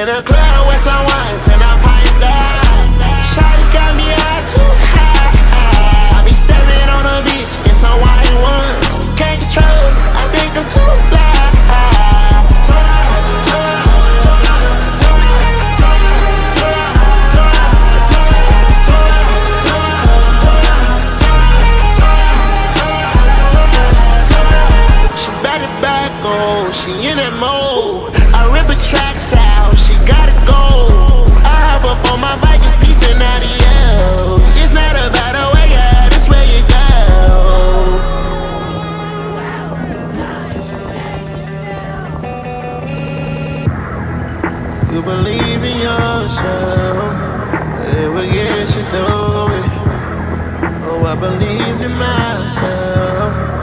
In a club with some wines and I'm piped down. Shawty got me out too high. I be stepping on the beach in some white ones. Can't control it, I think I'm too fly. She better back, oh, she in that mode. I rip her tracks out, she gotta go. I hop up on my bike, just piecing out the L's. It's not about the way, yeah, this way you go. You believe in yourself, it will get you through it. Oh, I believed in myself.